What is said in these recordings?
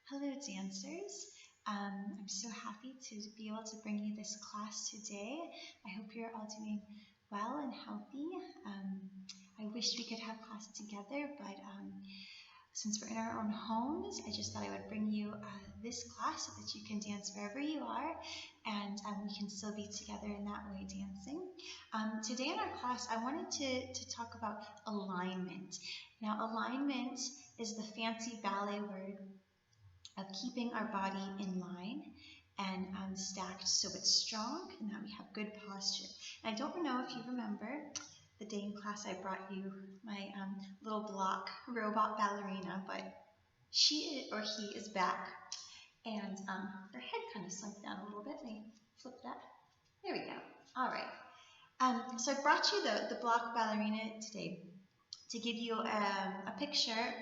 Hello, dancers. I'm so happy to be able to bring you this class today. I hope you're all doing well and healthy. I wish we could have class together, but since we're in our own homes, I just thought I would bring you this class so that you can dance wherever you are and we can still be together in that way dancing. Today in our class, I wanted to talk about alignment. Now, alignment is the fancy ballet word of keeping our body in line and stacked so it's strong and that we have good posture. And I don't know if you remember the day in class I brought you my little block robot ballerina, but she or he is back and their head kind of sunk down a little bit. Let me flip that. There we go. All right. So I brought you the block ballerina today to give you a picture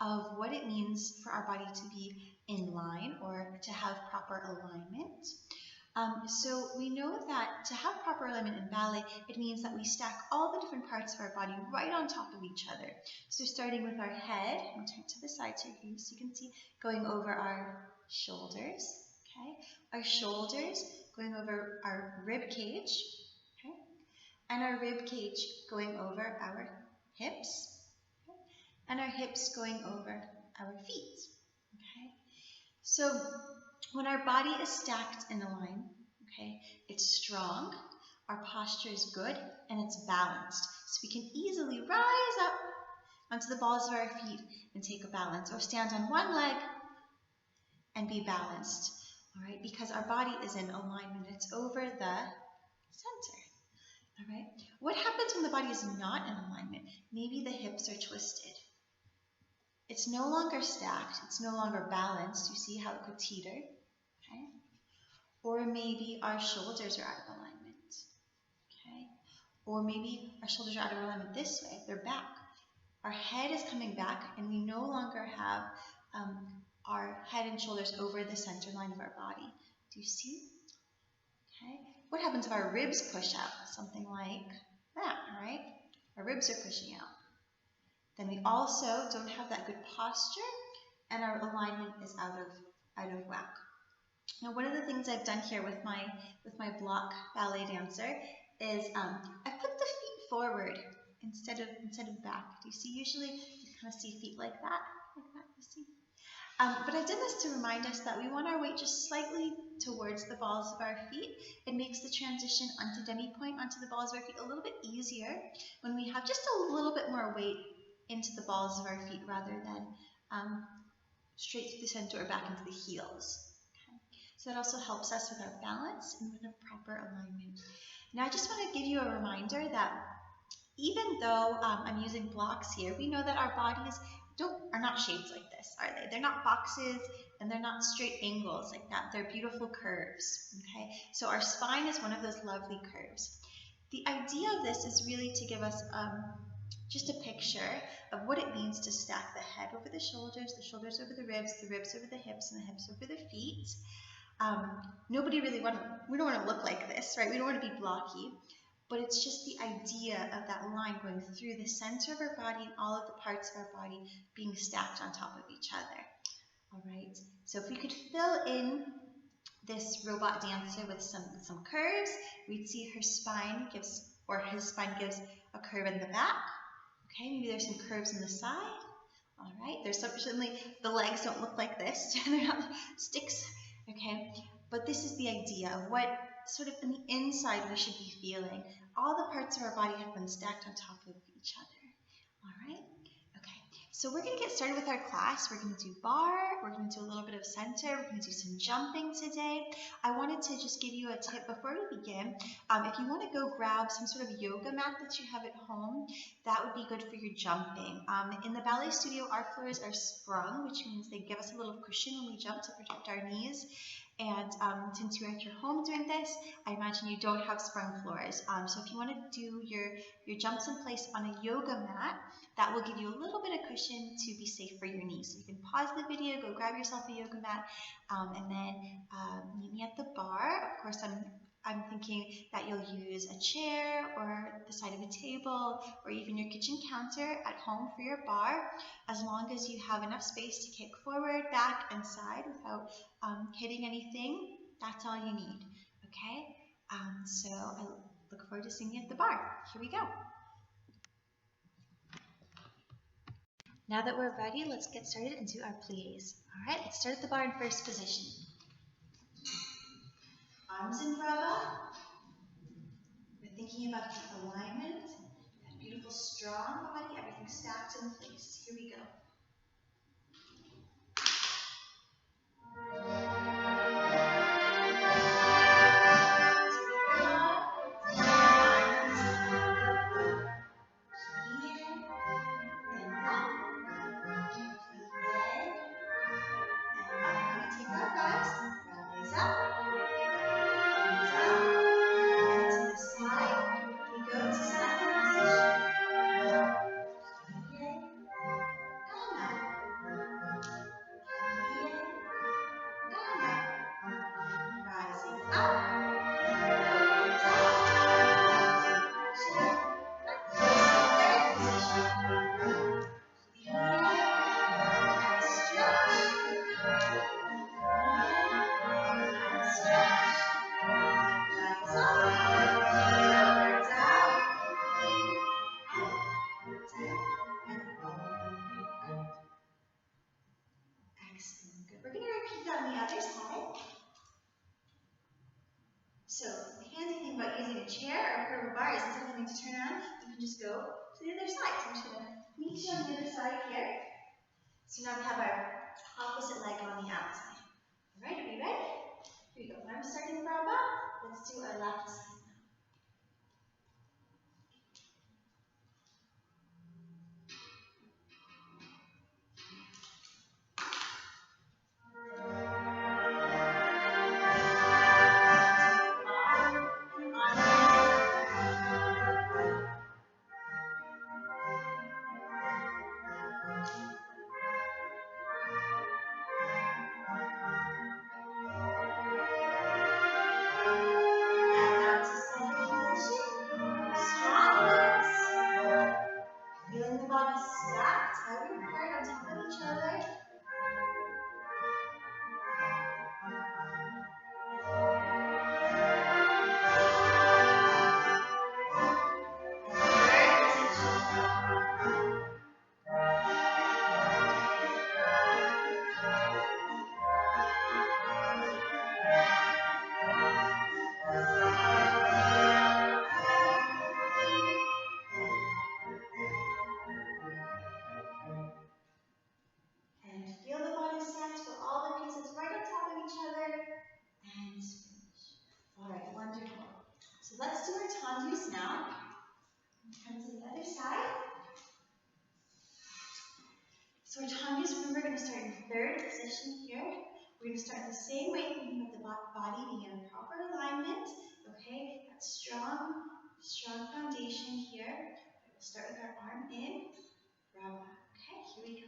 of what it means for our body to be in line or to have proper alignment. So we know that to have proper alignment in ballet, it means that we stack all the different parts of our body right on top of each other. So starting with our head, I'll turn to the side so you can see, going over our shoulders, okay? Our shoulders going over our rib cage, okay? And our rib cage going over our hips, okay? And our hips going over our feet, okay? So when our body is stacked in a line, okay, it's strong, our posture is good, and it's balanced. So we can easily rise up onto the balls of our feet and take a balance, or stand on one leg and be balanced, all right, because our body is in alignment. It's over the center. All right. What happens when the body is not in alignment? Maybe the hips are twisted. It's no longer stacked. It's no longer balanced. You see how it could teeter? Okay. Or maybe our shoulders are out of alignment. Okay. Or maybe our shoulders are out of alignment this way. They're back. Our head is coming back, and we no longer have our head and shoulders over the center line of our body. Do you see? Okay. What happens if our ribs push out? Something like that, right? Our ribs are pushing out. Then we also don't have that good posture, and our alignment is out of whack. Now, one of the things I've done here with my block ballet dancer is I put the feet forward instead of back. Do you see? Usually you kind of see feet like that, you see. But I did this to remind us that we want our weight just slightly towards the balls of our feet. It makes the transition onto demi-pointe, onto the balls of our feet a little bit easier when we have just a little bit more weight into the balls of our feet rather than straight through the center or back into the heels. Okay. So that also helps us with our balance and with a proper alignment. Now I just want to give you a reminder that even though I'm using blocks here, we know that our bodies are not shaped like this, are they? They're not boxes and they're not straight angles like that. They're beautiful curves, okay? So our spine is one of those lovely curves. The idea of this is really to give us just a picture of what it means to stack the head over the shoulders over the ribs over the hips, and the hips over the feet. We don't want to look like this, right? We don't want to be blocky. But it's just the idea of that line going through the center of our body and all of the parts of our body being stacked on top of each other. All right. So if we could fill in this robot dancer with some curves, we'd see his spine gives a curve in the back. Okay. Maybe there's some curves in the side. All right. There's certainly the legs don't look like this. They're not sticks. Okay. But this is the idea of what sort of in the inside we should be feeling. All the parts of our body have been stacked on top of each other. All right? Okay. So we're going to get started with our class. We're going to do bar. We're going to do a little bit of center. We're going to do some jumping today. I wanted to just give you a tip before we begin. If you want to go grab some sort of yoga mat that you have at home, that would be good for your jumping. In the ballet studio, our floors are sprung, which means they give us a little cushion when we jump to protect our knees. And since you're at your home doing this, I imagine you don't have sprung floors. So if you want to do your jumps in place on a yoga mat, that will give you a little bit of cushion to be safe for your knees. So you can pause the video, go grab yourself a yoga mat, and then meet me at the bar. Of course, I'm I'm thinking that you'll use a chair or the side of a table or even your kitchen counter at home for your bar, as long as you have enough space to kick forward, back, and side without hitting anything. That's all you need, okay? So I look forward to seeing you at the bar. Here we go. Now that we're ready, let's get started and do our plies. All right, let's start at the bar in first position. Arms in brava. We're thinking about the alignment, that beautiful strong body, everything stacked in place. Here we go. Excellent. Good. We're going to repeat that on the other side. So the handy thing about using a chair or part of a bar is instead of having to turn around, you can just go to the other side. So I'm just going to meet you on the other side here. So now we have our opposite leg on the outside. All right, are we ready? Here we go. Now I'm starting for our back. Let's do our left side. Let's do our tendus now. Come to the other side. So our tendus, remember, we're going to start in third position here. We're going to start the same way, thinking about the body being in proper alignment. Okay, that strong foundation here. We'll start with our arm in, brava. Okay, here we go.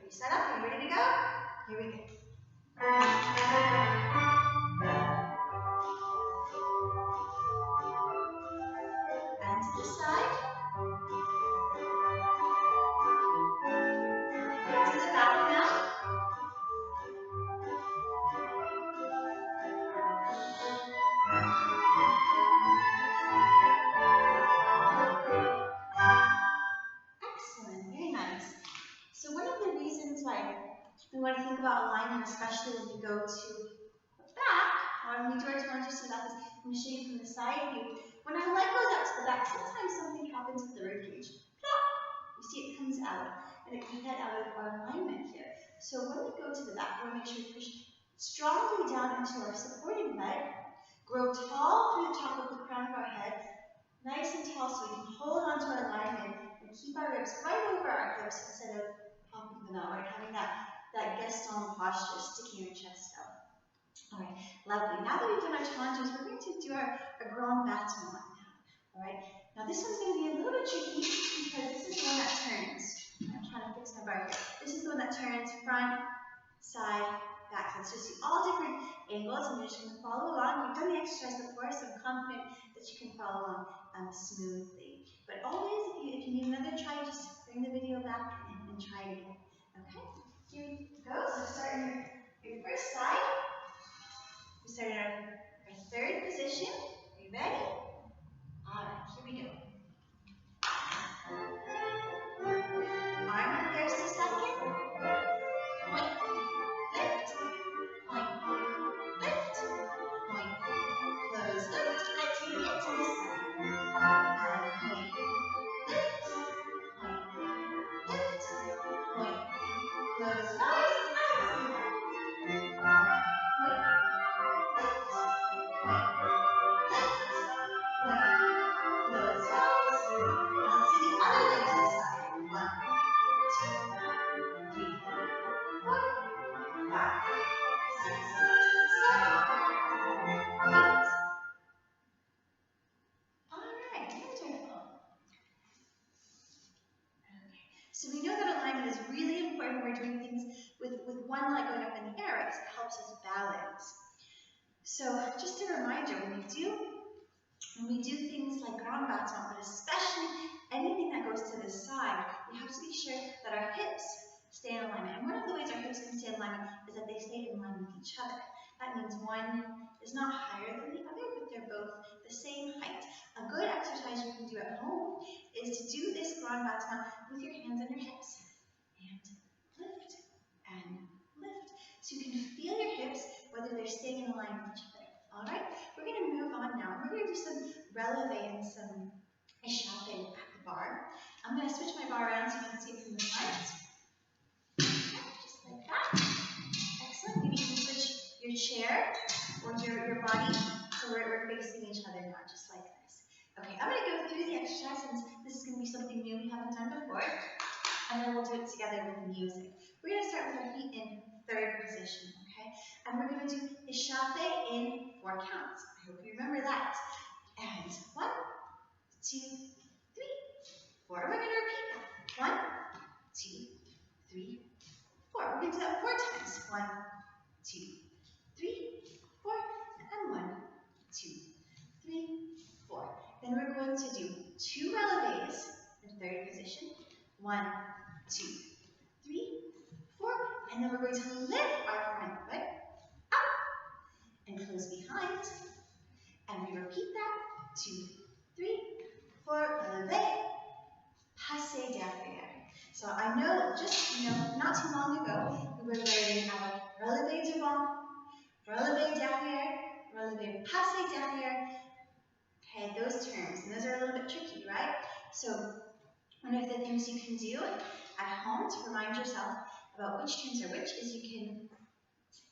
Set up, are you ready to go? Here we go. And to the side. To the back now. Excellent, very nice. So one of the reasons why we want to think about alignment, especially when we go to the back, or when we do our tendus to the back, I'm going to show you from the side view. When our leg goes out to the back, sometimes something happens with the rib cage. You see it comes out, and it can get out of our alignment here. So when we go to the back, we'll make sure we push strongly down into our supporting leg. Grow tall through the top of the crown of our head, nice and tall so we can hold on to our alignment and keep our ribs right over our hips instead of popping them out, right? Having that Gaston posture, sticking your chest out. All right, lovely. Now that we've done our tangents, we're going to do our grand battement now. All right, now this one's going to be a little bit tricky because this is the one that turns. I'm trying to fix my bar here. This is the one that turns front, side, back. Let's just do all different angles, and you're just going to follow along. You've done the exercise before, so I'm confident that you can follow along smoothly. But always, if you need another try, just bring the video back and try it again. Okay, here we go. So start your first side. We start in our third position. Are you ready? All right, here we go. Arm up there just a second. Point, lift, point, lift, point, close, lift, and take it to the side. And point, lift, point, lift, point, close, rise, and point, lift, point, close, rise. Now let's see the other leg to the side. 1, 2, 3, 4, 5, 6, 7, 8. Alright, wonderful. Okay. So we know that alignment is really important when we're doing things with one leg going up in the air because it helps us balance. So just a reminder, when we do things like grand battement, but especially anything that goes to the side, we have to be sure that our hips stay in alignment. And one of the ways our hips can stay in alignment is that they stay in line with each other. That means one is not higher than the other, but they're both the same height. A good exercise you can do at home is to do this grand battement with your hands on your hips. And lift, and lift. So you can feel your hips, whether they're staying in line with each other. Alright, we're going to move on now. We're going to do some releve and some échappé at the bar. I'm going to switch my bar around so you can see it from the front. Okay, just like that. Excellent. Maybe you can switch your chair or your body so we're facing each other now, just like this. Okay, I'm going to go through the exercise since this is going to be something new we haven't done before. And then we'll do it together with the music. We're going to start with our feet in third position, okay? And we're going to do échappé in 4 counts. I hope you remember that. And 1, 2, 3, 4. We're going to repeat that. 1, 2, 3, 4. We're going to do that 4 times. 1, 2, 3, 4. And 1, 2, 3, 4. Then we're going to do 2 releves in third position. 1, 2, 3, 4. And then we're going to lift our front foot up and close behind. And we repeat that. 2, 3, 4. Releve, passez derrière. So I know just, not too long ago, we were learning our releve devant, releve derrière, releve, passez derrière. Okay, those terms. And those are a little bit tricky, right? So one of the things you can do at home to remind yourself about which terms are which is you can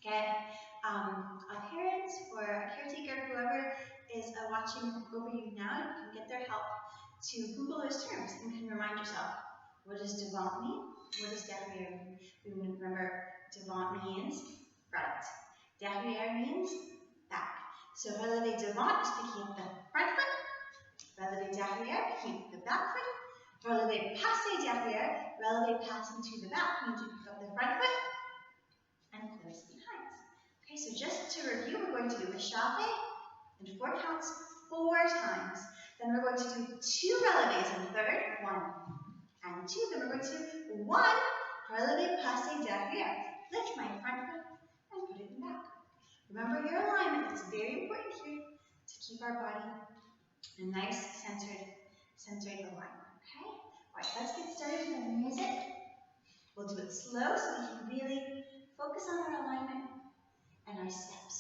get a parent or a caretaker, whoever is watching over you now, you can get their help to Google those terms and can remind yourself, what does devant mean? What does derrière mean? We remember devant means front. Derrière means back. So releve devant is picking up the front foot. Releve derrière, picking up the back foot. Releve passez derrière, releve passing to the back means you pick up the front foot and close behind. Okay, so just to review, we're going to do échappé in 4 counts 4 times. Then we're going to do 2 releves in third, 1 and 2. Then we're going to do 1 releve passez derrière. Lift my front foot and put it in back. Remember your alignment. It's very important here to keep our body in a nice centered alignment. Okay? Alright, let's get started with the music. We'll do it slow so we can really focus on our alignment and our steps.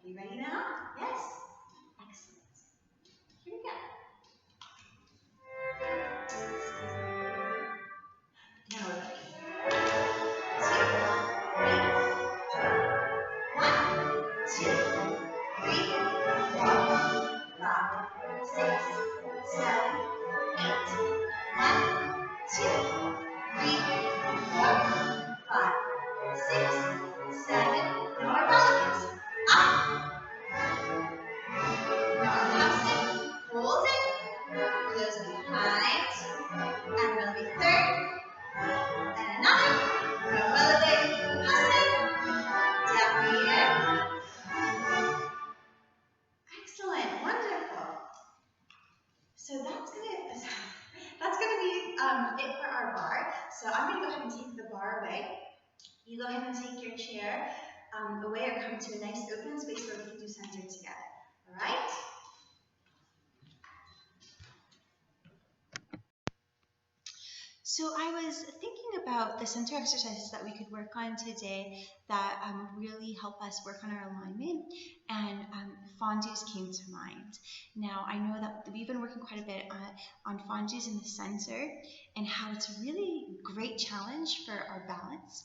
Are you ready now? Yes? Excellent. Here we go. Now we're ready. 2, 2, 3, 4, 5, 6, 7. No more pelicans. Up. Now pass it. Hold it. Close behind. And run the third. And another. Royale Ballet. Pass it. Down here. Excellent. Wonderful. So that's gonna be it for our bar. So I'm gonna go ahead and take the bar away. You go ahead and take your chair away or come to a nice open space where we can do center together. All right? So I was thinking about the center exercises that we could work on today that would really help us work on our alignment, and fondues came to mind. Now I know that we've been working quite a bit on fondues in the center and how it's a really great challenge for our balance,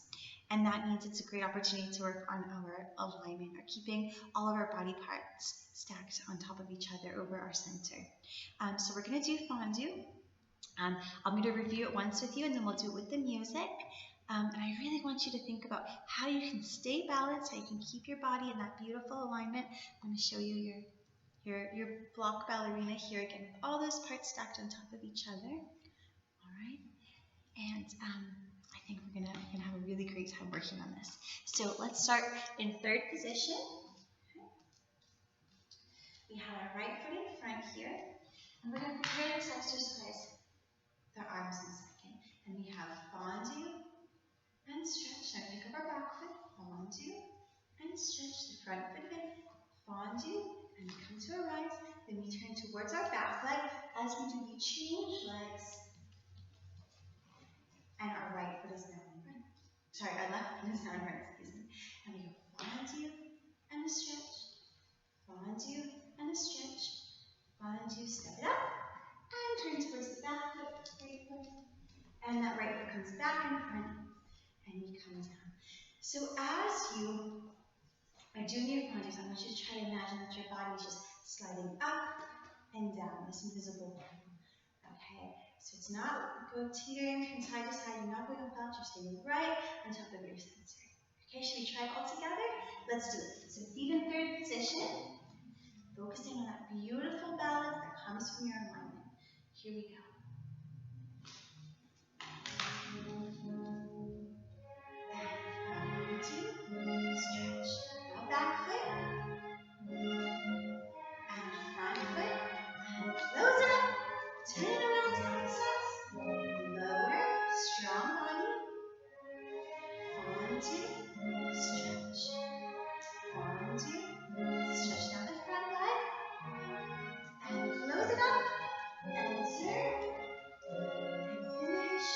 and that means it's a great opportunity to work on our alignment or keeping all of our body parts stacked on top of each other over our center. So we're going to do fondue. I'm going to review it once with you, and then we'll do it with the music. And I really want you to think about how you can stay balanced, how you can keep your body in that beautiful alignment. I'm going to show you your block ballerina here again, with all those parts stacked on top of each other. All right, and I think we're gonna have a really great time working on this. So let's start in third position. Okay. We have our right foot in front here, and we're going to prepare this exercise. The arms in a second. And we have fondue and stretch. Now pick up our back foot, fondue and stretch. The front foot in, fondue, and we come to a rise. Then we turn towards our back leg. As we do, we change legs. And our right foot is now in front. Sorry, our left foot is now in front, excuse me. And we go fondue and a stretch. Fondue and a stretch. Fondue, step it up. And turn towards the back foot, right foot. And that right foot comes back in front, and you come down. So as you are doing your fondues, I want you to try to imagine that your body is just sliding up and down, this invisible line. Okay, so it's not going teetering from side to side, you're not going up, you're staying right on top of your center. Okay, should we try it all together? Let's do it. So feet in third position, focusing on that beautiful balance that comes from your alignment. Here we go. Stretch. Now back foot. And front foot. And close it up. Turn it around to opposites. Lower. Strong body. Fondue. Stretch. Fondue. Stretch down the front leg. And close it up. And turn. And finish.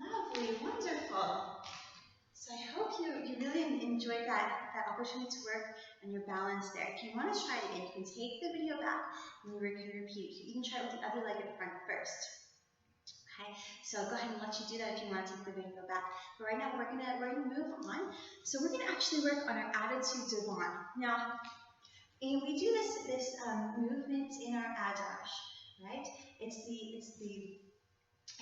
Lovely, wonderful. So I hope you really enjoyed that opportunity to work on your balance there. If you want to try it again, you can take the video back and you can repeat. You can try it with the other leg in front first. Okay, so I'll go ahead and let you do that if you want to take the video back. But right now we're gonna move on. So we're gonna actually work on our attitude devant. Now, we do this movement in our adage, right? It's the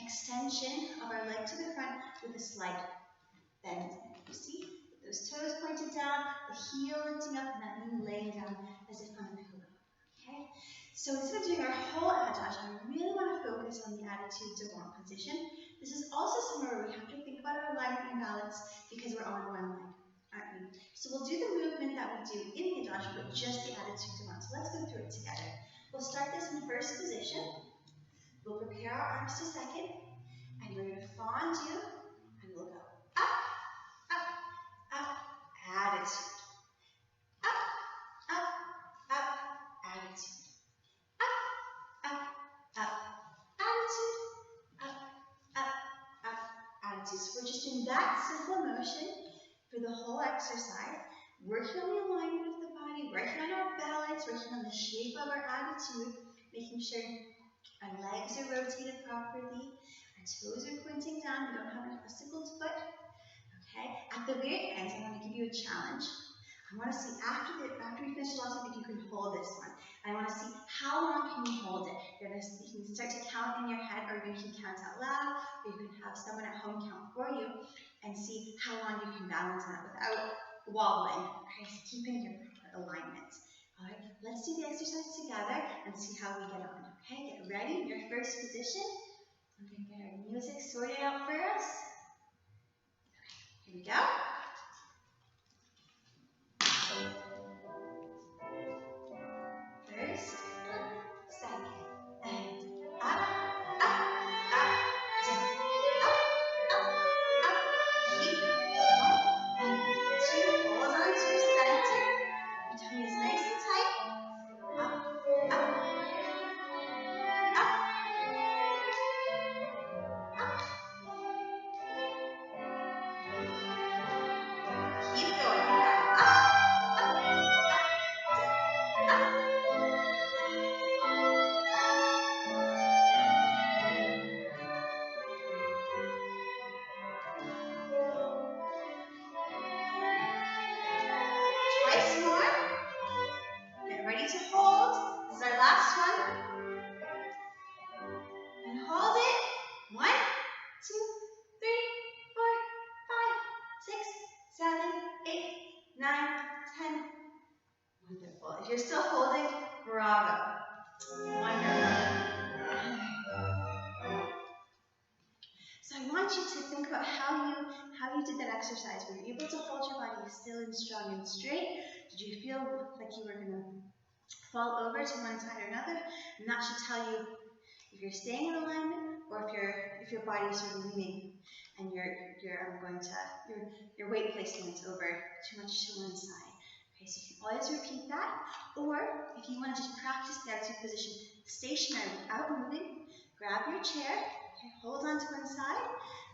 extension of our leg to the front with a slight bend. You see, with those toes pointed down, the heel lifting up, and that knee laying down as if on a pillow. Okay? So instead of doing our whole adage, I really want to focus on the attitude devant position. This is also somewhere where we have to think about our alignment and balance because we're on one leg, aren't we? So we'll do the movement that we do in the adage, but just the attitude devant. So let's go through it together. We'll start this in first position. We'll prepare our arms to second, and we're going to fondue, and we'll go up, up, up, attitude. Up, up, up, attitude. Up, up, up, attitude. Up, up, up, attitude. So we're just doing that simple motion for the whole exercise, working on the alignment of the body, working on our balance, working on the shape of our attitude, making sure our legs are rotated properly, our toes are pointing down, we don't have an obstacle foot. Okay, at the very end, I want to give you a challenge. I want to see after we finish the lesson if you can hold this one. I want to see how long can you hold it. You can start to count in your head, or you can count out loud, or you can have someone at home count for you and see how long you can balance that without wobbling. Okay, so keeping your proper alignment. All right, let's do the exercise together and see how we get on. Okay, get ready. Your first position. I'm going to get our music sorted out for us. Here we go. First, second, and up, up, up, down, up, keep it. 1 and 2, hold on to your center. Your tummy is nice and tight. Up, up, up, up. Keep going. You got it. Up, up, down, up. Twice more. Get ready to hold. This is our last one. And hold it. 1, 2, 3, 4, 5, 6, 7, 8, 9, 10. Wonderful. If you're still holding, bravo. Wonderful. So I want you to think about how you did that exercise. Were you able to hold your body still and strong and straight? Did you feel like you were going to fall over to one side or another? And that should tell you if you're staying in alignment or if your body is sort of leaning and your weight placement is over too much to one side. Okay, so you can always repeat that. Or if you want to just practice the exit position stationary without moving, grab your chair, okay, hold on to one side,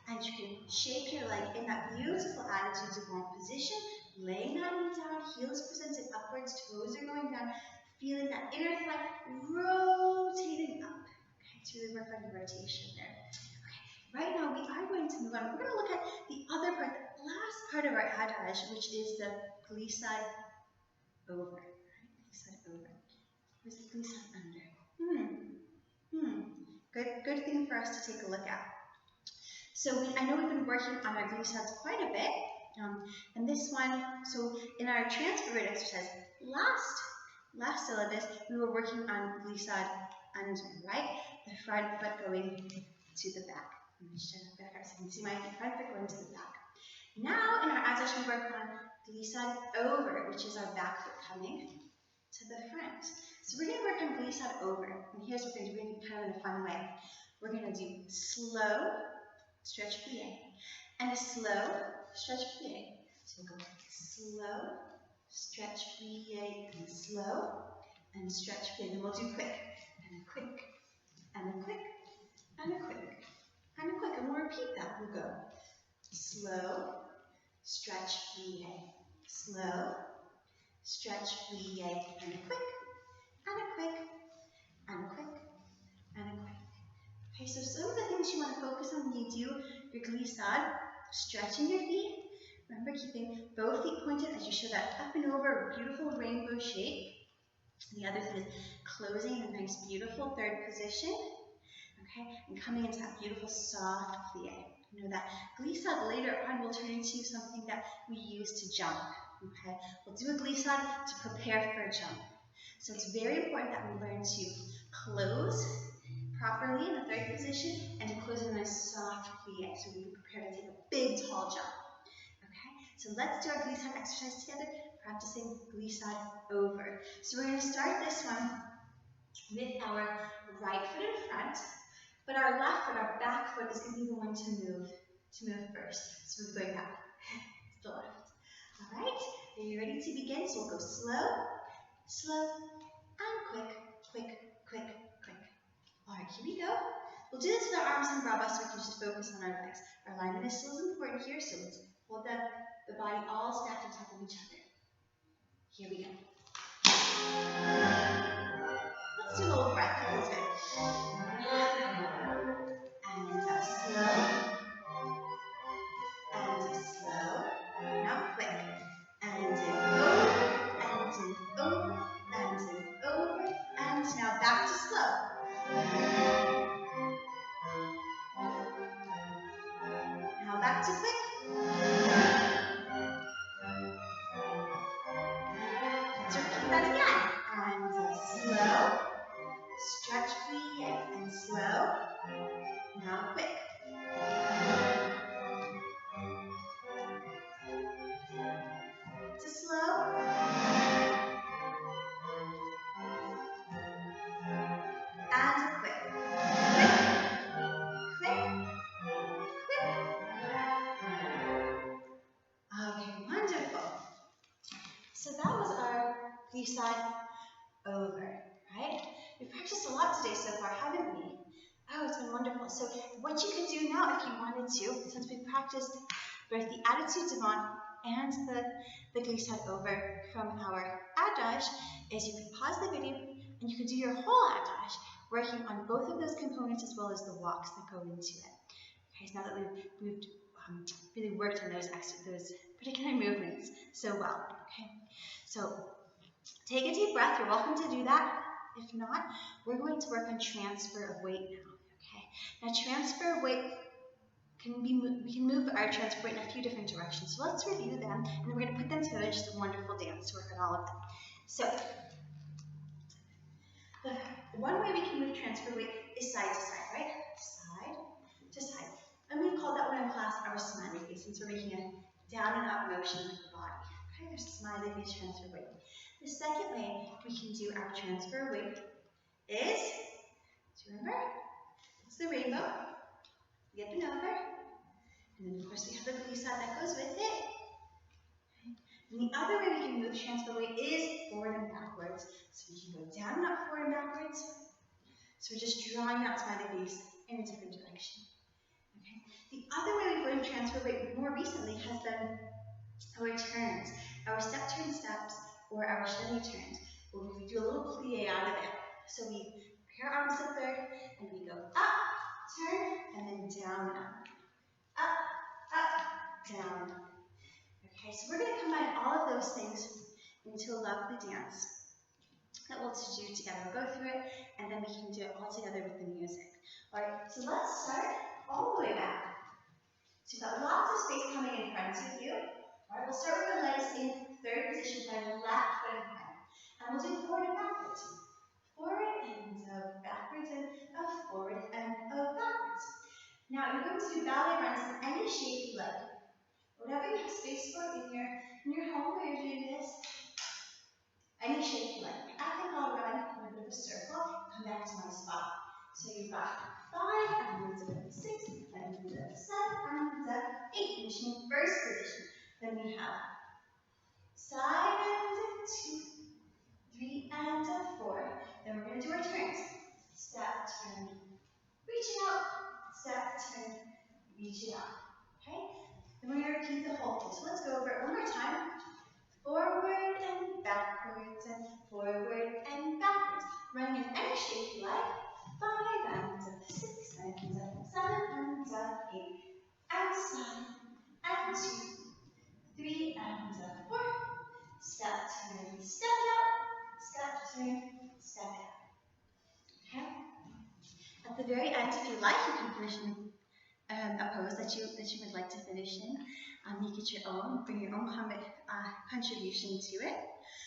and you can shake your leg in that beautiful attitude to warm position, laying that knee down, heels presented upwards, toes are going down, feeling that inner thigh rotating up. Okay, to really work on the rotation there. Okay, right now we are going to move on. We're going to look at the other part, the last part of our adage, which is the glissade over. Right? Glissade over. Where's the glissade under? Good thing for us to take a look at. So I know we've been working on our glissades quite a bit. And this one, so in our transfer rate exercise, last syllabus, we were working on glissade under, right? The front foot going to the back. Let me shut up better so you can see my front foot going to the back. Now in our adage, we work on glissade over, which is our back foot coming to the front. So we're going to work on glissade over. And here's what we're going to do. We're going to do kind of in a fun way. We're going to do slow stretch plie and a slow stretch plie. So we'll go slow, stretch plie, and slow, and stretch plie. Then we'll do quick, and a quick, and a quick, and a quick, and a quick. And we'll repeat that. We'll go slow, stretch plie, slow, stretch plie, and a quick, and a quick, and a quick, and a quick. Okay, so some of the things you want to focus on when you do your glissade, stretching your feet. Remember, keeping both feet pointed as you show that up and over, beautiful rainbow shape. The other thing is closing a nice, beautiful third position. Okay, and coming into that beautiful soft plie. You know that glissade later on will turn into something that we use to jump. Okay, we'll do a glissade to prepare for a jump. So it's very important that we learn to close properly in the third position and to close in a nice soft plie so we can prepare to take a big tall jump. Okay, so let's do our glissade exercise together, practicing glissade over. So we're going to start this one with our right foot in front, but our left foot, our back foot, is going to be the one to move first. So we're going back to the left. All right, are you ready to begin? So we'll go slow, slow, and quick, quick, quick, quick. All right, here we go. We'll do this with our arms and bra so we can just focus on our legs. Our alignment is still as important here, so let's hold the body all stacked on top of each other. Here we go. Let's do a little breath. That feels good. And slow. And slow. Now quick. And over, and over, and over, to quick. Let's repeat that again. And slow, stretch free and slow. Now quick. To slow. And quick. Quick. Quick. Okay, wonderful. So that was our glissade over, right? We've practiced a lot today so far, haven't we? Oh, it's been wonderful. So what you can do now if you wanted to, since we've practiced both the attitude devant and the glissade over from our adage, is you can pause the video and you can do your whole adage, working on both of those components as well as the walks that go into it. Okay, so now that we've really worked on those particular movements so well. Okay, so take a deep breath. You're welcome to do that. If not, we're going to work on transfer of weight now. Okay, now transfer of weight we can move our transfer weight in a few different directions. So let's review them, and then we're going to put them together. Just a wonderful dance to work on all of them. So the one way we can move transfer weight is side to side, right? Side to side. And we call that one in class our smiley face, since we're making a down and up motion with the body. Okay, there's smiley face transfer weight. The second way we can do our transfer weight is, do you remember? It's the rainbow. We get the number. And then of course we have the glissade that goes with it. Okay. And the other way we can move transfer weight is forward and backwards. So we can go down and up, forward and backwards. So we're just drawing that smiley face in a different direction. Okay. The other way we've learned transfer weight more recently has been our turns, our step turn steps, or our shimmy turns, where we do a little plie out of it. So we bring our arms up third, and we go up, turn, and then down, up. Up, up, down. Okay, so we're going to combine all of those things into a lovely dance that we'll do together. We'll go through it, and then we can do it all together with the music. All right, so let's start all the way back. So you've got lots of space coming in front of you. All right, we'll start with the legs in third position by the left foot in front. And we'll do forward and backwards. Forward and backwards and forward and backwards. Now you're going to do ballet runs in any shape you like. Whatever you have space for in your home where you're doing this, any shape you like. I think I'll run in a bit of a circle, come back to my spot. So you've got 5, and moves up 6, and moves up 7, and moves up 8, finishing first position. Then we have side and 2, 3 and 4. Then we're going to do our turns. Step, turn, reach it out. Step, turn, reach it out. Okay? Then we're going to repeat the whole thing. So let's go over it one more time. Forward and backwards and forward and backwards. Running in any shape you like. 5 and 6 and 7 and 8. And side and 2, 3 and 4. Step, turn, step out. Step, turn, step out. Okay? At the very end, if you like, you can finish in a pose that you would like to finish in. Make it your own, bring your own contribution to it.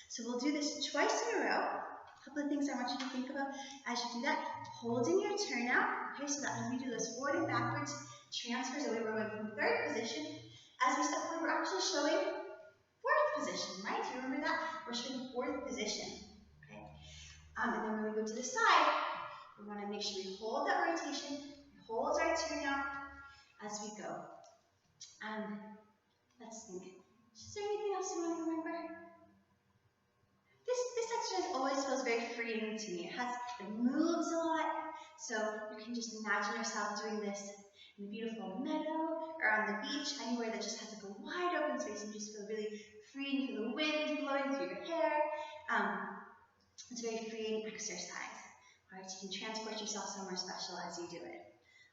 So we'll do this twice in a row. A couple of things I want you to think about as you do that. Holding your turn out. Okay, so that when we do this forward and backwards transfers away, we're going from third position. As we step forward, we're actually showing fourth position, right? Do you remember that? We're showing fourth position. Okay. And then when we go to the side, we want to make sure we hold that rotation, hold our turn out as we go. Let's think. Is there anything else you want to remember? This exercise always feels very freeing to me. It moves a lot, so you can just imagine yourself doing this in a beautiful meadow or on the beach, anywhere that just has like a wide open space and you just feel really free. You feel the wind blowing through your hair. It's a very freeing exercise. All right, so you can transport yourself somewhere special as you do it.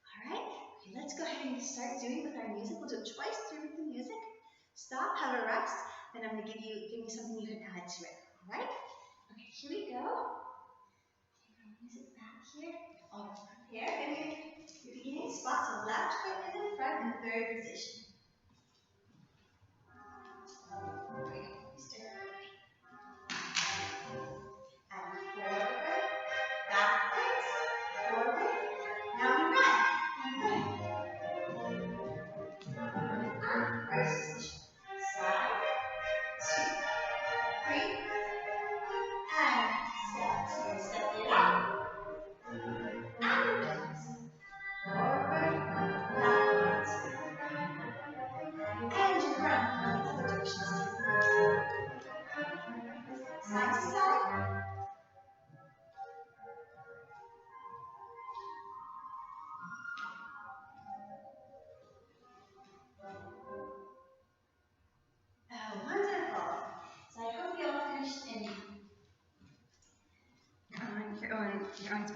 All right, okay, let's go ahead and start doing with our music. We'll do it twice through with the music. Stop, have a rest, then I'm going to give you something you can add to it. All right? Okay, here we go. Take our music back here. All right, prepare. And your beginning spot, so left foot is in front in third position.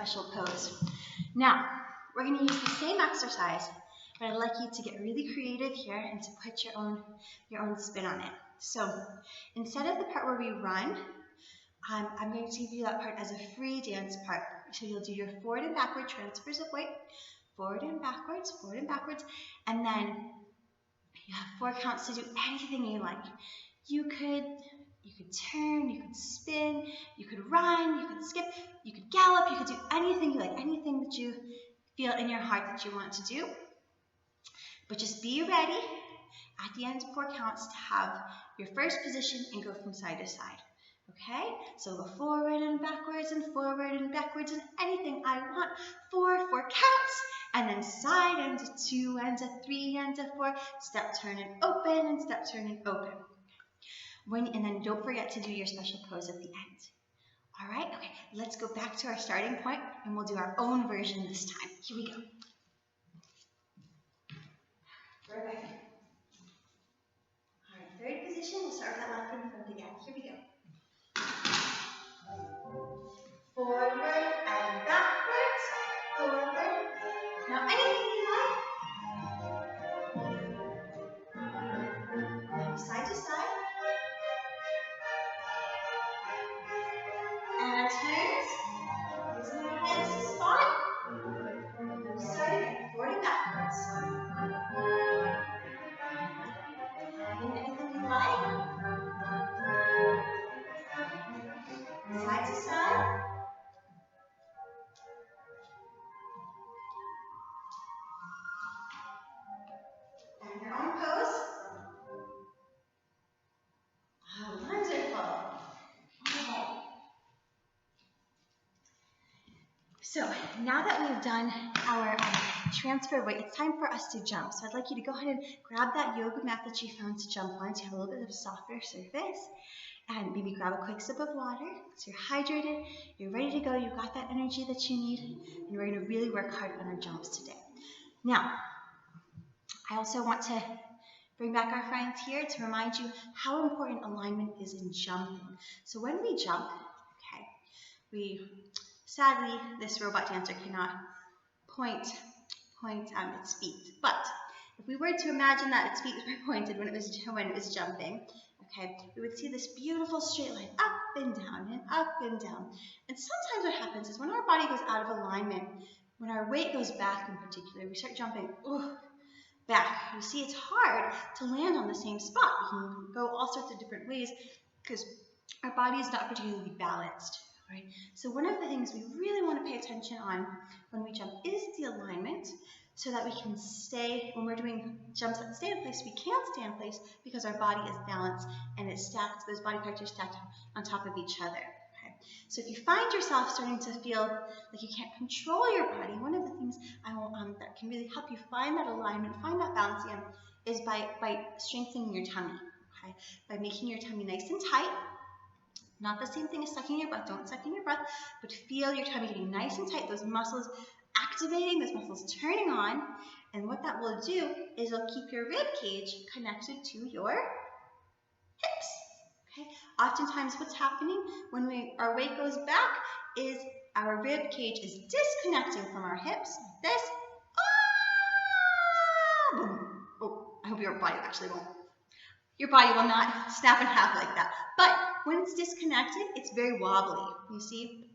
special pose. Now, we're going to use the same exercise, but I'd like you to get really creative here and to put your own spin on it. So instead of the part where we run, I'm going to give you that part as a free dance part. So you'll do your forward and backward transfers of weight, forward and backwards, and then you have 4 counts to do anything you like. You could turn, you could spin, you could run, you could skip, you could gallop, you could do anything you like, anything that you feel in your heart that you want to do. But just be ready at the end of 4 counts to have your first position and go from side to side. Okay? So go forward and backwards and anything I want. 4 counts, and then side and a 2 and a 3 and a 4. Step, turn, and open, and step, turn, and open. And then don't forget to do your special pose at the end. All right? Okay, let's go back to our starting point, and we'll do our own version this time. Here we go. We're back. All right, third position. We'll start with that left foot in front again. Here we go. Forward and backwards, forward. Now anything you like. Now side to side. And our turns. Using our hands to spot. Start again, forward and backwards. Anything you like. Side to side. And your own pose. Oh, wonderful. Okay. So now that we've done our transfer weight, it's time for us to jump. So I'd like you to go ahead and grab that yoga mat that you found to jump on, to have a little bit of a softer surface. And maybe grab a quick sip of water, so you're hydrated, you're ready to go, you've got that energy that you need, and we're going to really work hard on our jumps today. Now, I also want to bring back our friends here to remind you how important alignment is in jumping. So when we jump, okay, sadly, this robot dancer cannot point its feet, but if we were to imagine that its feet were pointed when it was jumping, okay, we would see this beautiful straight line up and down and up and down. And sometimes what happens is when our body goes out of alignment, when our weight goes back in particular, we start jumping back. You see, it's hard to land on the same spot. We can go all sorts of different ways because our body is not particularly balanced. Right? So one of the things we really want to pay attention on when we jump is the alignment, so that we can stay, when we're doing jumps that stay in place, we can't stay in place because our body is balanced and it's stacked, those body parts are stacked on top of each other. Okay? So if you find yourself starting to feel like you can't control your body, one of the things that can really help you find that alignment, find that balance again, is by strengthening your tummy. Okay? By making your tummy nice and tight. Not the same thing as sucking your breath. Don't suck in your breath, but feel your tummy getting nice and tight, those muscles activating, those muscles turning on. And what that will do is it'll keep your rib cage connected to your hips. Okay? Oftentimes what's happening when our weight goes back is our rib cage is disconnecting from our hips like this. Boom. Oh, I hope your body actually won't. Your body will not snap in half like that. But when it's disconnected, it's very wobbly. You see?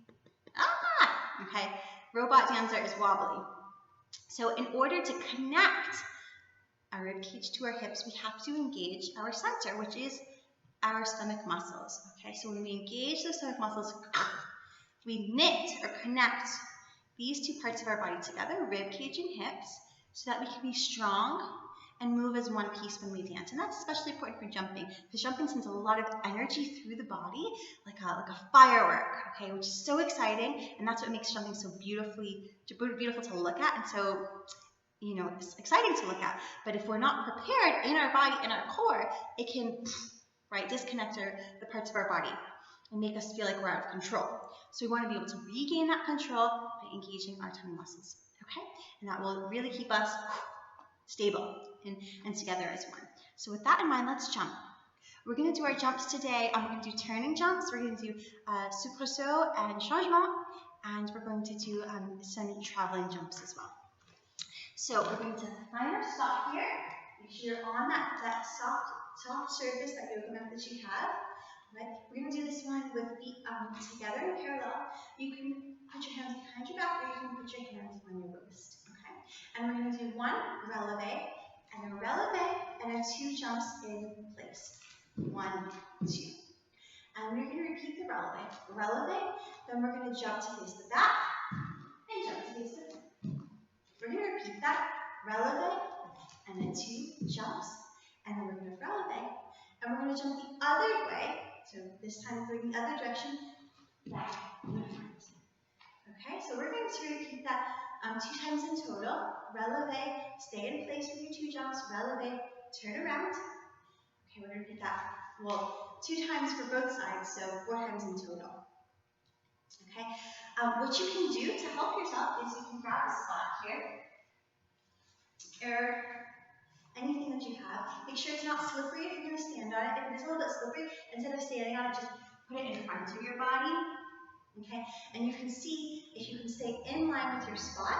Okay. Robot dancer is wobbly. So in order to connect our rib cage to our hips, we have to engage our center, which is our stomach muscles. Okay. So when we engage those stomach muscles, we knit or connect these two parts of our body together, rib cage and hips, so that we can be strong and move as one piece when we dance. And that's especially important for jumping, because jumping sends a lot of energy through the body, like a firework, okay, which is so exciting, and that's what makes jumping so beautiful to look at, and so, it's exciting to look at. But if we're not prepared in our body, in our core, it can, disconnect the parts of our body and make us feel like we're out of control. So we want to be able to regain that control by engaging our tummy muscles, okay? And that will really keep us stable and together as one. So with that in mind, let's jump. We're going to do our jumps today. We're going to do turning jumps. We're going to do soubresaut and changement. and we're going to do some traveling jumps as well. So we're going to find our spot here. Make sure you're on that soft surface, that yoga mat that you have. Right? We're going to do this one with feet together in parallel. You can put your hands behind your back, or you can put your hands on your waist. Okay? And we're going to do one releve, and a releve, and a 2 jumps in place. 1, 2. And we're going to repeat the releve, then we're going to jump to face the back, and jump to face the front. We're going to repeat that, releve, and then 2 jumps, and then we're going to releve, and we're going to jump the other way, so this time going the other direction, back and front. Okay, so we're going to repeat that 2 times in total. Releve, stay in place with your 2 jumps, releve, turn around. Okay, we're going to repeat that, well, 2 times for both sides, so 4 times in total. Okay, what you can do to help yourself is you can grab a spot here, or anything that you have. Make sure it's not slippery if you're going to stand on it. If it is a little bit slippery, instead of standing on it, just put it in front of your body. Okay, and you can see if you can stay in line with your spot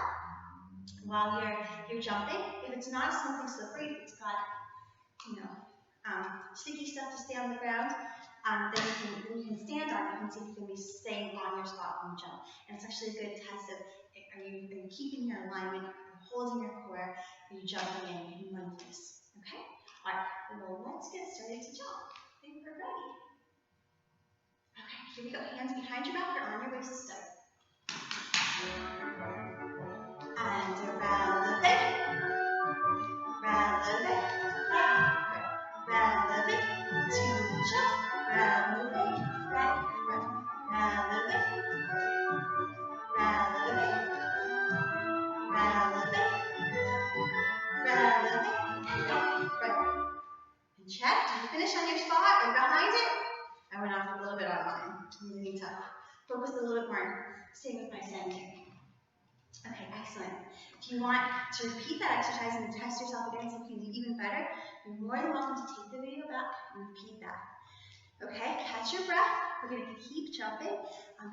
while you're jumping. If it's not something slippery, if it's got, you know, sticky stuff to stay on the ground, then you can stand on it. You can see if you can be staying on your spot when you jump. And it's actually a good test of, are you keeping your alignment, are you holding your core, are you jumping in one place? Okay? All right, well, let's get started to jump. I think we're ready. Okay, here we go. Hands behind your back or on your waist to start. And releve, releve, 2 jump, releve, back, front, releve, and go, front. And check, did you finish on your spot or behind it? I went off a little bit on mine. I'm really tough. Focus a little bit more. Stay with my center. Okay, excellent. If you want to repeat that exercise and test yourself again so you can do even better, you're more than welcome to take the video back and repeat that. Okay, catch your breath. We're going to keep jumping.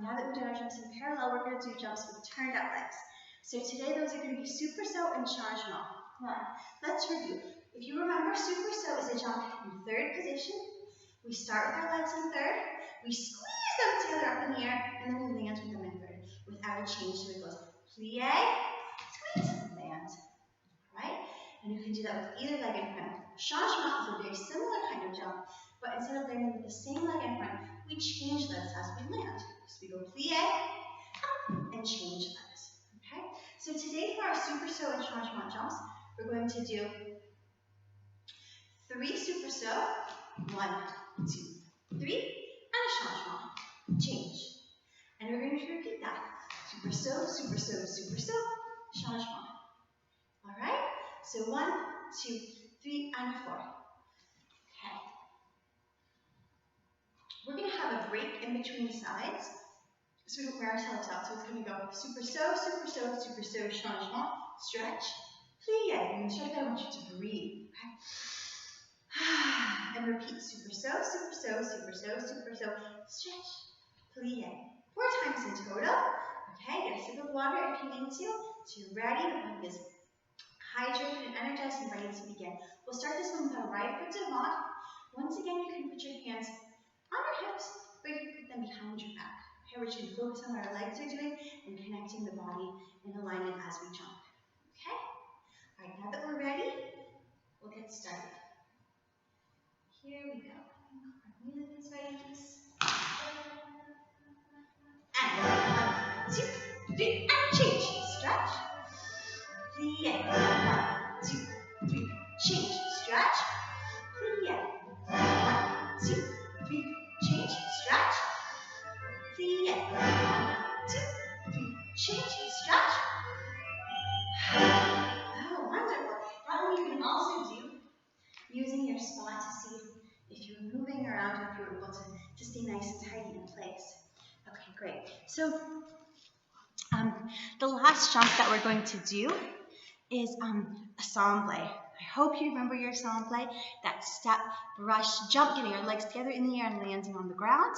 Now that we've done our jumps in parallel, we're going to do jumps with turned up legs. So today those are going to be super saut and changement. Now, let's review. If you remember, super saut is a jump in 3rd position. We start with our legs in 3rd, we squeeze them together up in the air, and then we land with them in 3rd without a change. So it goes plie, squeeze, land. Right? And you can do that with either leg in front. Changement is a very similar kind of jump, but instead of landing with the same leg in front, we change legs as we land. So we go plie, up, and change legs. Okay? So today for our super saut and changement jumps, we're going to do 3 super saut, 1, 2, 3, and a changement. Change. And we're going to repeat that. Super saut, super saut, super saut, changement. Alright? So 1, 2, 3, and 4. Okay. We're going to have a break in between sides so we don't wear ourselves out. So it's going to go super saut, super saut, super saut, changement, stretch, plie. And stretch, I want you to breathe. Okay? And repeat super saut, super saut, super saut, super saut, stretch, plie. 4 times in total. Okay, get a sip of water if you need to. So you're ready. The body is hydrated and energized and ready to begin. We'll start this one with our right foot devant. Once again, you can put your hands on your hips, or you can put them behind your back. Okay, we're just going to focus on what our legs are doing and connecting the body in alignment as we jump. Okay? All right, now that we're ready, we'll get started. Here we go. Our music is ready. And 1, 2, 3, and change. Stretch. Plie. 1, 2, 3. Change. Stretch. Plie. 1, 2, 3. Change. Stretch. Plie. 1, 2, 3. Change. Stretch. Oh, wonderful. That one you can also do using your spot to see if you're moving around, if you're able to stay nice and tidy in place. Okay, great. So the last jump that we're going to do is assemble. I hope you remember your assemble, that step, brush, jump, getting your legs together in the air and landing on the ground.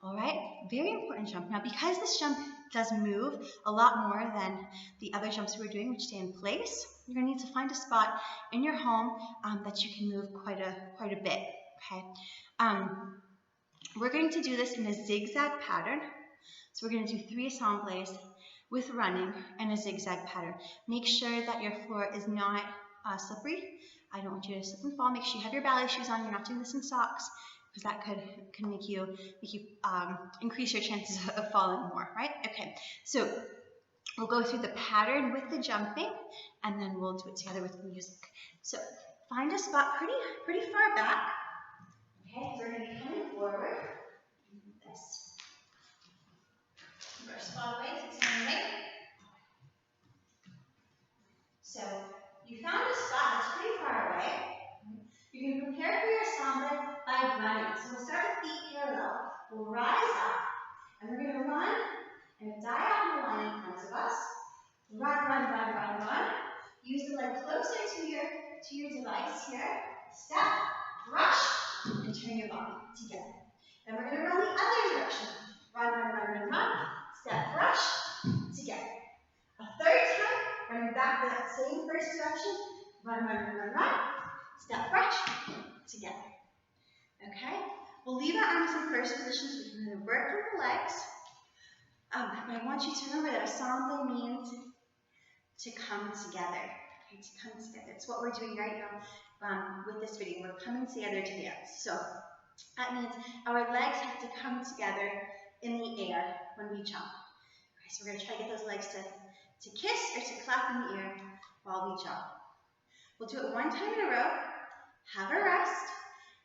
All right, very important jump. Now, because this jump does move a lot more than the other jumps we're doing, which stay in place. You're gonna need to find a spot in your home that you can move quite a bit, okay? We're going to do this in a zigzag pattern. So we're going to do 3 assembles with running and a zigzag pattern. Make sure that your floor is not slippery. I don't want you to slip and fall. Make sure you have your ballet shoes on. You're not doing this in socks, because that could make you increase your chances of falling more, right? Okay, so we'll go through the pattern with the jumping, and then we'll do it together with the music. So find a spot pretty far back. Okay, so we're going to be coming forward. This. Brush spot away, take some away. So you found a spot that's pretty far away. You can prepare for your ensemble by running. So we'll start with feet parallel. We'll rise up, and we're going to run in a diagonal line in front of us. Run, run, run, run, run. Use the leg closer to your device here. Step, brush, and turn your body together. Then we're going to run the other direction. Run, run, run, run, run. Step, brush, together. A third time, running back to that same first direction. Run, run, run, run, run. Step, brush, together. Okay? We'll leave our arms in first position, so we're going to work with the legs. But I want you to remember that ensemble means to come together. Okay, to come together. It's what we're doing right now with this video. We're coming together to dance. So that means our legs have to come together in the air when we jump. Okay, so we're going to try to get those legs to kiss or to clap in the air while we jump. We'll do it 1 time in a row, have a rest,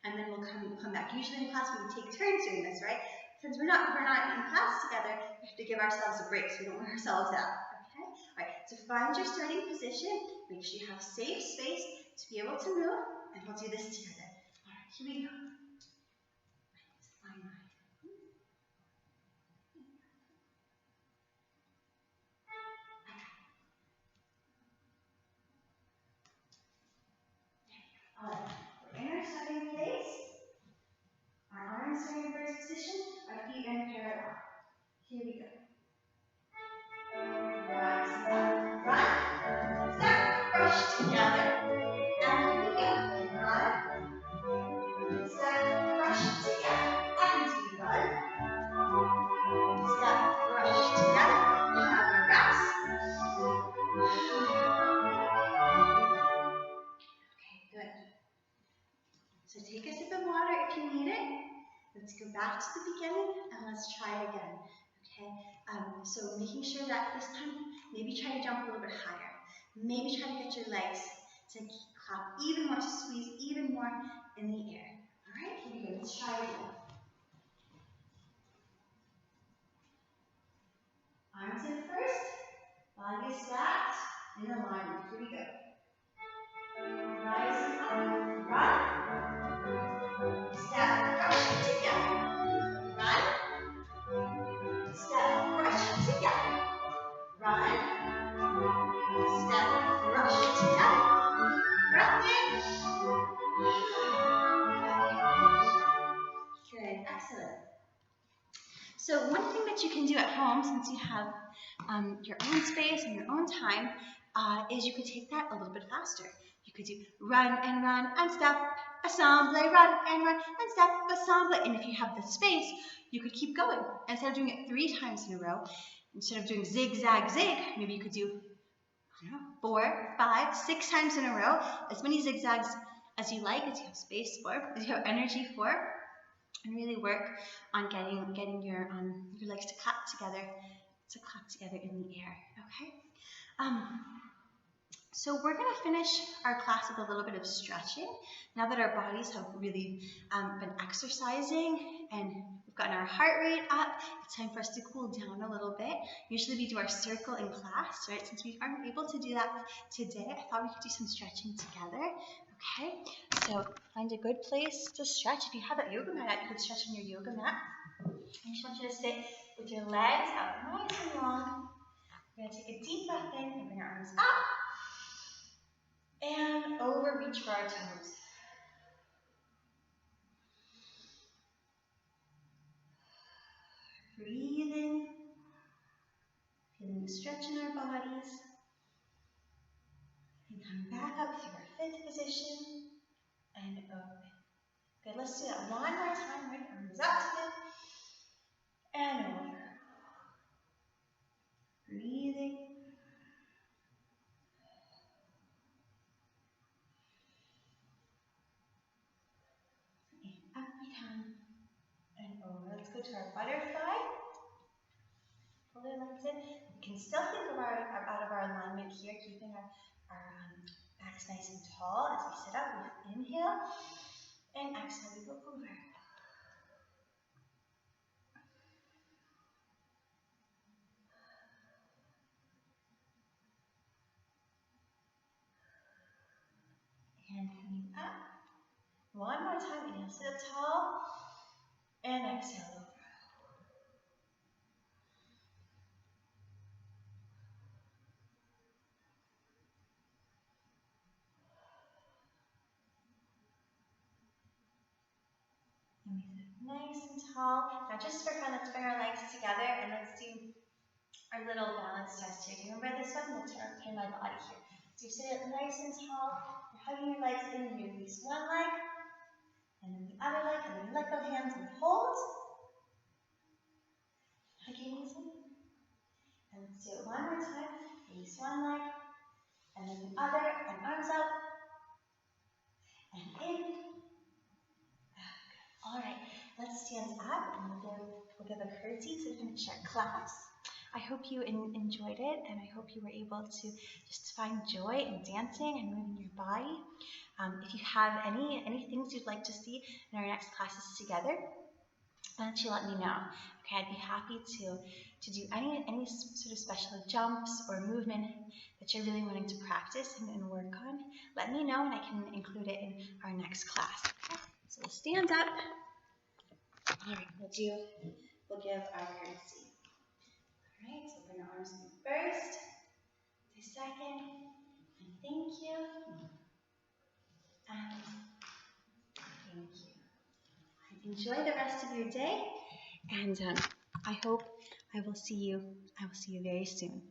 and then we'll come back. Usually in class we take turns doing this, right? Since we're not in class together, we have to give ourselves a break so we don't wear ourselves out. Okay? Alright, so find your starting position, make sure you have safe space to be able to move, and we'll do this together. Alright, here we go. Alright, we're in our starting place. Our arms are in first position, our feet are in parallel. Here we go. Rise up, run, step, brush together. And here we go. Run, step, brush together. And we run. Step, brush together. Have a rest. Okay, good. So take a sip of water if you need it. Let's go back to the beginning and let's try again. Okay, so making sure that this time, maybe try to jump a little bit higher. Maybe try to get your legs to clap even more, to squeeze even more in the air. All right, here we go. Let's try again. Arms in first, body stacked in alignment. Here we go. Rising up, run. Step, brush together. Run. Step, brush together. Run. Step, brush together. Breath in. Good, excellent. So one thing that you can do at home, since you have your own space and your own time, is you could take that a little bit faster. You could do run and step, ensemble, run and step, ensemble. And if you have the space, you could keep going. Instead of doing it 3 times in a row, instead of doing zigzag, zig, maybe you could do, I don't know, 4, 5, 6 times in a row. As many zigzags as you like, as you have space for, as you have energy for. And really work on getting your legs to clap together in the air. Okay. So we're going to finish our class with a little bit of stretching. Now that our bodies have really been exercising and we've gotten our heart rate up, it's time for us to cool down a little bit. Usually we do our circle in class, right? Since we aren't able to do that today, I thought we could do some stretching together. Okay, so find a good place to stretch. If you have a yoga mat, you could stretch on your yoga mat. I just want you to sit with your legs out nice and long. We're going to take a deep breath in and bring our arms up. And over, reach for our toes. Breathe in Getting a stretch in our bodies. And come back up to our fifth position. And open. Good, let's do that one more time. Right arms up to it. And over. Breathing. And up we come. And over. Let's go to our butterfly. Pull the legs in. We can still think of out of our alignment here, keeping our backs nice and tall as we sit up. We inhale and exhale. We go over. And coming up. One more time. Inhale, sit up tall. And exhale over. And we sit nice and tall. Now just for fun, let's bring our legs together and let's do our little balance test here. Do you remember this one? Let's turn my body here. So you sit up nice and tall. You're hugging your legs in. You release one leg. And then the other leg. And then you let go of hands and hold. Hugging knees in. And let's do it one more time. Release one leg. And then the other. And arms up. And in. All right, let's stand up and we'll give a curtsy to finish our class. I hope you enjoyed it, and I hope you were able to just find joy in dancing and moving your body. If you have any things you'd like to see in our next classes together, why don't you let me know? Okay, I'd be happy to do any sort of special jumps or movement that you're really wanting to practice and work on. Let me know, and I can include it in our next class. So we'll stand up. All right, we'll give our curtsy. All right, so bring our arms in first, the second, and thank you, and thank you. Enjoy the rest of your day, and I hope I will see you very soon.